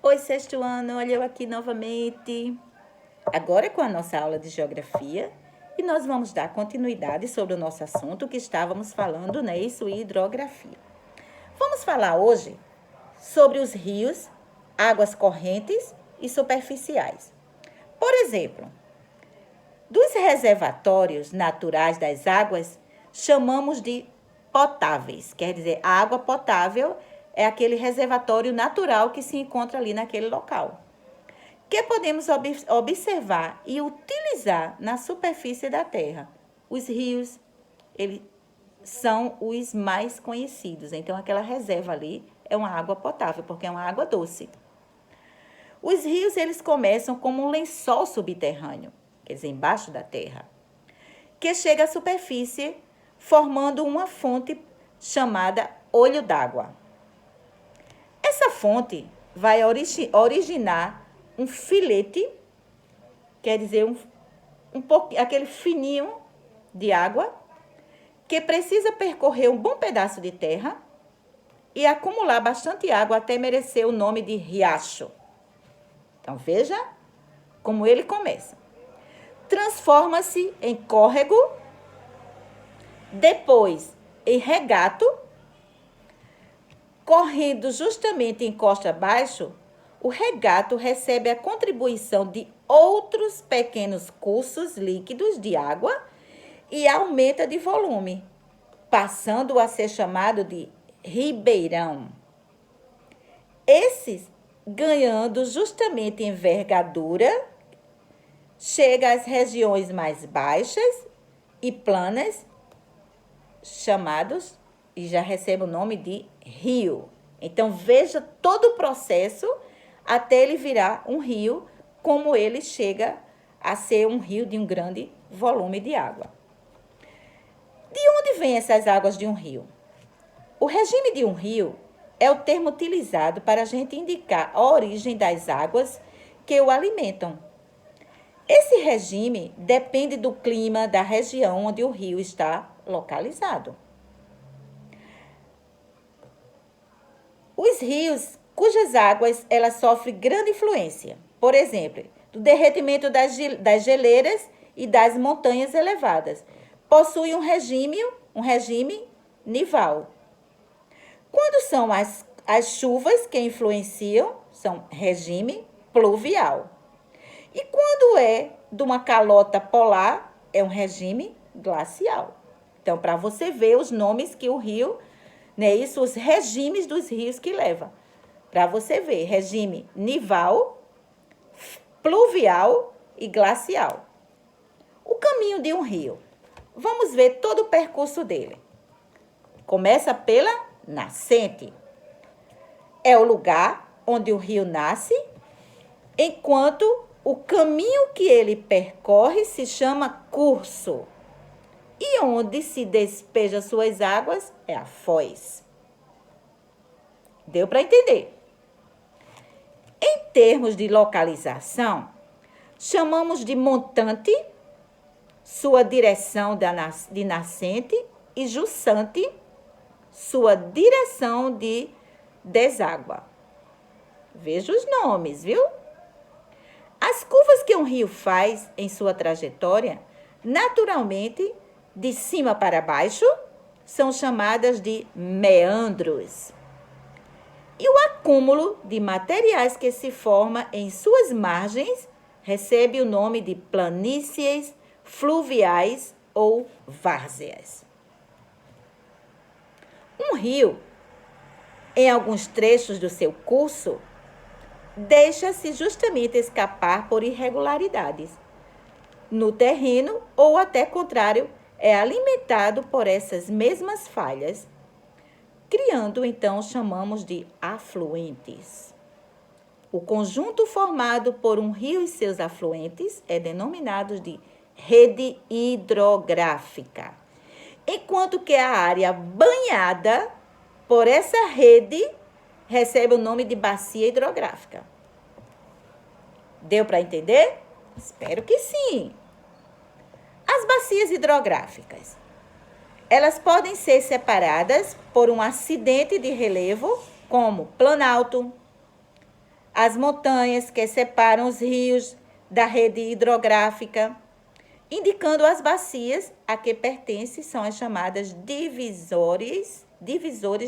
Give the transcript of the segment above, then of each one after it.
Oi, sexto ano, olha eu aqui novamente. Agora é com a nossa aula de geografia e nós vamos dar continuidade sobre o nosso assunto que estávamos falando, né? Isso, hidrografia. Vamos falar hoje sobre os rios, águas correntes e superficiais. Por exemplo, dos reservatórios naturais das águas, chamamos de potáveis. Quer dizer, a água potável é aquele reservatório natural que se encontra ali naquele local, que podemos observar e utilizar na superfície da terra. Os rios, eles são os mais conhecidos. Então, aquela reserva ali é uma água potável, porque é uma água doce. Os rios, eles começam como um lençol subterrâneo, quer dizer, embaixo da terra, que chega à superfície formando uma fonte chamada olho d'água. Essa fonte vai originar um filete, quer dizer, aquele fininho de água, que precisa percorrer um bom pedaço de terra e acumular bastante água até merecer o nome de riacho. Então, veja como ele começa. Transforma-se em córrego, depois em regato. Correndo justamente em costa abaixo, o regato recebe a contribuição de outros pequenos cursos líquidos de água e aumenta de volume, passando a ser chamado de ribeirão. Esses, ganhando justamente envergadura, chega às regiões mais baixas e planas, chamados, e já recebe o nome de rio. Então, veja todo o processo até ele virar um rio, como ele chega a ser um rio de um grande volume de água. De onde vêm essas águas de um rio? O regime de um rio é o termo utilizado para a gente indicar a origem das águas que o alimentam. Esse regime depende do clima da região onde o rio está localizado. Os rios, cujas águas elas sofrem grande influência, por exemplo, do derretimento das geleiras e das montanhas elevadas, possuem um regime nival. Quando são as chuvas que influenciam, são regime pluvial. E quando é de uma calota polar, é um regime glacial. Então, para você ver os nomes que o rio, né, isso, os regimes dos rios que leva. Para você ver, regime nival, pluvial e glacial. O caminho de um rio. Vamos ver todo o percurso dele. Começa pela nascente. É o lugar onde o rio nasce, enquanto o caminho que ele percorre se chama curso. E onde se despeja suas águas é a foz. Deu para entender? Em termos de localização, chamamos de montante sua direção de nascente e jussante sua direção de deságua. Veja os nomes, viu? As curvas que um rio faz em sua trajetória, naturalmente, de cima para baixo, são chamadas de meandros. E o acúmulo de materiais que se forma em suas margens recebe o nome de planícies fluviais ou várzeas. Um rio, em alguns trechos do seu curso, deixa-se justamente escapar por irregularidades no terreno ou, até contrário, é alimentado por essas mesmas falhas, criando, então, chamamos de afluentes. O conjunto formado por um rio e seus afluentes é denominado de rede hidrográfica, enquanto que a área banhada por essa rede recebe o nome de bacia hidrográfica. Deu para entender? Espero que sim. As bacias hidrográficas, elas podem ser separadas por um acidente de relevo, como planalto, As montanhas que separam os rios da rede hidrográfica, indicando as bacias a que pertencem, são as chamadas divisores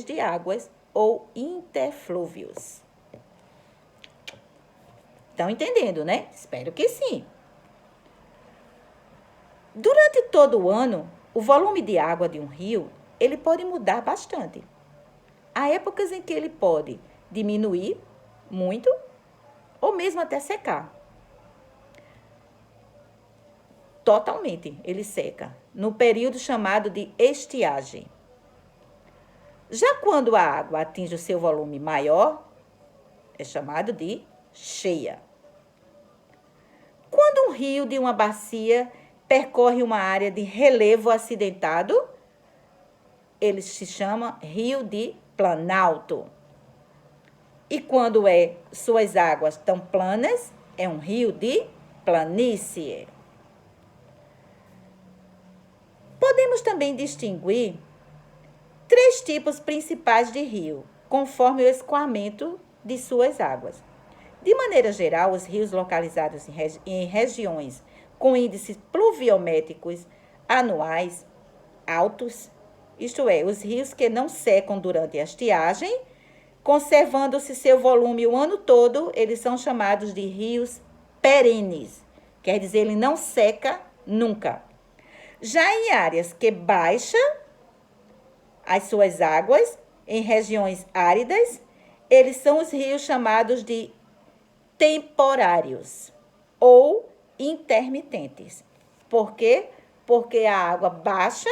de águas ou interflúvios. Estão entendendo, né? Espero que sim. Durante todo o ano, o volume de água de um rio, ele pode mudar bastante. Há épocas em que ele pode diminuir muito ou mesmo até secar. Totalmente, ele seca, no período chamado de estiagem. Já quando a água atinge o seu volume maior, é chamado de cheia. Quando um rio de uma bacia percorre uma área de relevo acidentado, ele se chama rio de planalto. E quando suas águas estão planas, é um rio de planície. Podemos também distinguir 3 tipos principais de rio, conforme o escoamento de suas águas. De maneira geral, os rios localizados em regiões com índices pluviométricos anuais altos, isto é, os rios que não secam durante a estiagem, conservando-se seu volume o ano todo, eles são chamados de rios perenes. Quer dizer, ele não seca nunca. Já em áreas que baixa as suas águas, em regiões áridas, eles são os rios chamados de temporários ou intermitentes. Por quê? Porque a água baixa,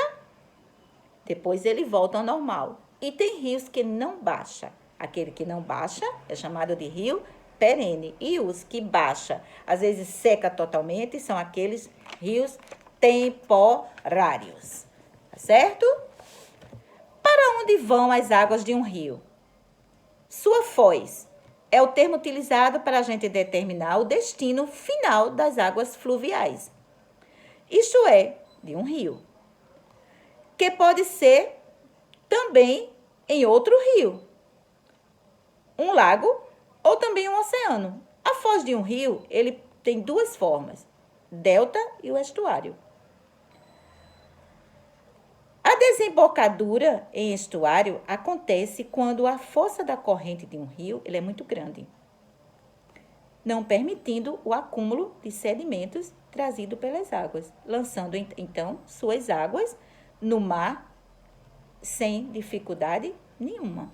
depois ele volta ao normal. E tem rios que não baixa. Aquele que não baixa é chamado de rio perene. E os que baixa, às vezes seca totalmente, são aqueles rios temporários. Tá certo? Para onde vão as águas de um rio? Sua foz é o termo utilizado para a gente determinar o destino final das águas fluviais. Isto é, de um rio, que pode ser também em outro rio, um lago ou também um oceano. A foz de um rio, ele tem 2 formas, delta e o estuário. A desembocadura em estuário acontece quando a força da corrente de um rio ele é muito grande, não permitindo o acúmulo de sedimentos trazido pelas águas, lançando então suas águas no mar sem dificuldade nenhuma.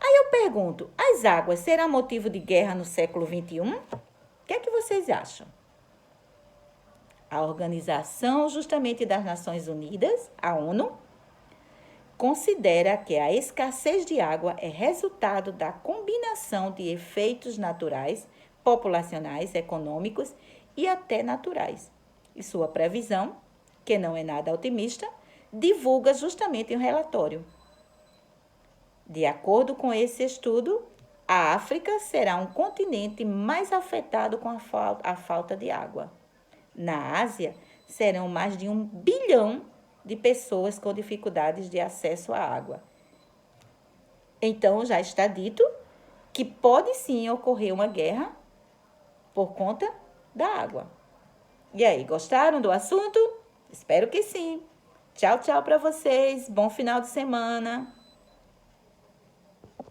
Aí eu pergunto, as águas serão motivo de guerra no século XXI? O que é que vocês acham? A Organização justamente das Nações Unidas, a ONU, considera que a escassez de água é resultado da combinação de efeitos naturais, populacionais, econômicos e até naturais. E sua previsão, que não é nada otimista, divulga justamente um relatório. De acordo com esse estudo, a África será um continente mais afetado com a falta de água. Na Ásia, serão mais de 1 bilhão de pessoas com dificuldades de acesso à água. Então, já está dito que pode sim ocorrer uma guerra por conta da água. E aí, gostaram do assunto? Espero que sim. Tchau, tchau para vocês. Bom final de semana.